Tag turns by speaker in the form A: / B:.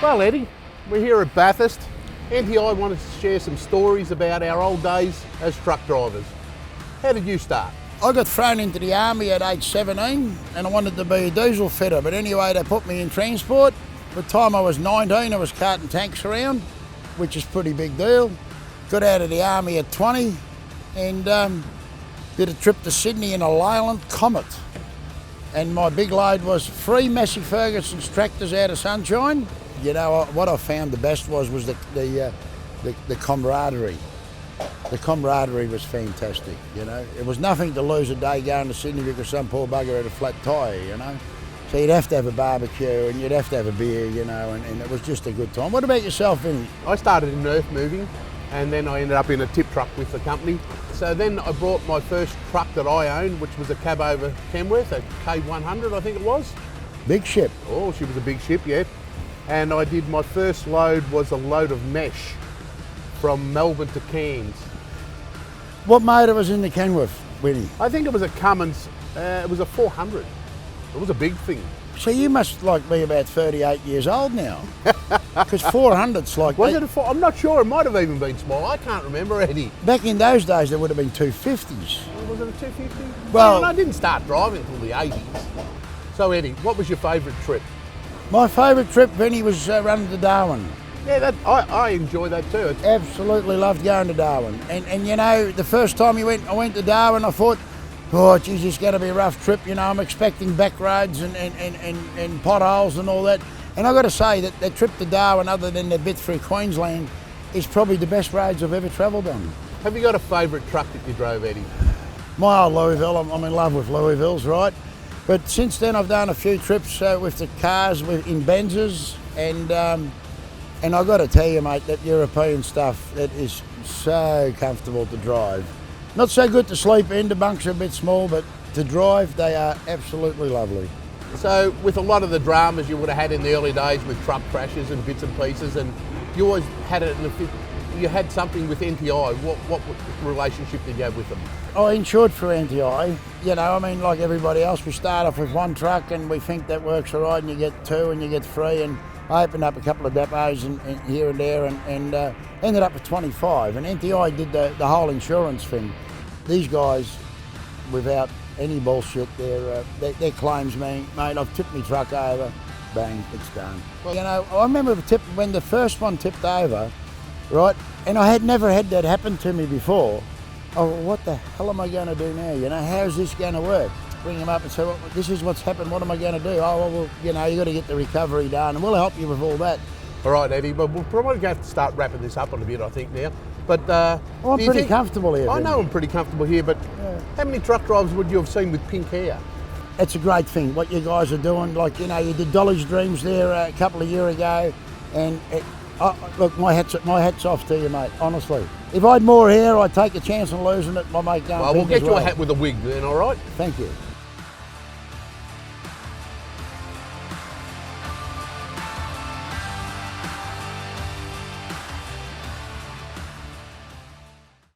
A: Well, Eddie, we're here at Bathurst. NTI wanted to share some stories about our old days as truck drivers. How did you start?
B: I got thrown into the army at age 17 and I wanted to be a diesel fitter, but anyway they put me in transport. By the time I was 19 I was carting tanks around, which is a pretty big deal. Got out of the army at 20 and did a trip to Sydney in a Leyland Comet. And my big load was 3 Massey Ferguson's tractors out of Sunshine. You know, what I found the best was the camaraderie. The camaraderie was fantastic, you know. It was nothing to lose a day going to Sydney because some poor bugger had a flat tyre, you know. So you'd have to have a barbecue and you'd have to have a beer, you know, and it was just a good time. What about yourself, Vinny?
A: I started in earth moving and then I ended up in a tip truck with the company. So then I brought my first truck that I owned, which was a cab over Kenworth, a K100 I think it was.
B: Big ship.
A: Oh, she was a big ship, yeah. And I did, my first load was a load of mesh from Melbourne to Cairns.
B: What motor was in the Kenworth, Winnie?
A: I think it was a Cummins, it was a 400. It was a big thing.
B: So you must like be about 38 years old now. Because 400's like...
A: Was it a four? I'm not sure, it might have even been small. I can't remember, Eddie.
B: Back in those days there would have been 250s.
A: Was it a 250?
B: Well,
A: I didn't start driving until the 80s. So Eddie, what was your favourite trip?
B: My favourite trip, Vinny, was running to Darwin.
A: Yeah, I enjoy that too.
B: Absolutely loved going to Darwin. And you know, the first time I went to Darwin, I thought, oh geez, it's going to be a rough trip. You know, I'm expecting back roads and potholes and all that. And I've got to say that trip to Darwin, other than the bit through Queensland, is probably the best roads I've ever travelled on.
A: Have you got a favourite truck that you drove, Eddie?
B: My old Louisville, I'm in love with Louisvilles, right? But since then I've done a few trips with the cars in Benzes and I've got to tell you, mate, that European stuff, that is so comfortable to drive. Not so good to sleep in, the bunks are a bit small, but to drive, they are absolutely lovely.
A: So with a lot of the dramas you would have had in the early days with truck crashes and bits and pieces, and you always had you had something with NTI. What relationship did you have with them?
B: I insured for NTI. You know, I mean, like everybody else, we start off with 1 truck and we think that works all right, and you get 2 and you get 3, and I opened up a couple of depots and here and there and ended up with 25. And NTI did the whole insurance thing. These guys, without any bullshit, their claims mean, mate, I've tipped my truck over, bang, it's done. Well, you know, I remember when the first one tipped over, right, and I had never had that happen to me before. Oh, what the hell am I going to do now? You know, how's this going to work? Bring them up and say, well, this is what's happened, what am I going to do? Oh, well, you know, you got to get the recovery done and we'll help you with all that.
A: All right, Eddie, but we'll probably have to start wrapping this up on a bit, I think, now. But
B: well, I'm pretty comfortable here.
A: I know I'm pretty comfortable here, but how many truck drivers would you have seen with pink hair?
B: It's a great thing, what you guys are doing. Like, you know, you did Dolly's Dreams there a couple of years ago, and look, my hat's off to you, mate, honestly. If I had more hair, I'd take a chance on losing it. My mate going.
A: Well, we'll get you a hat with a wig then, all right?
B: Thank you.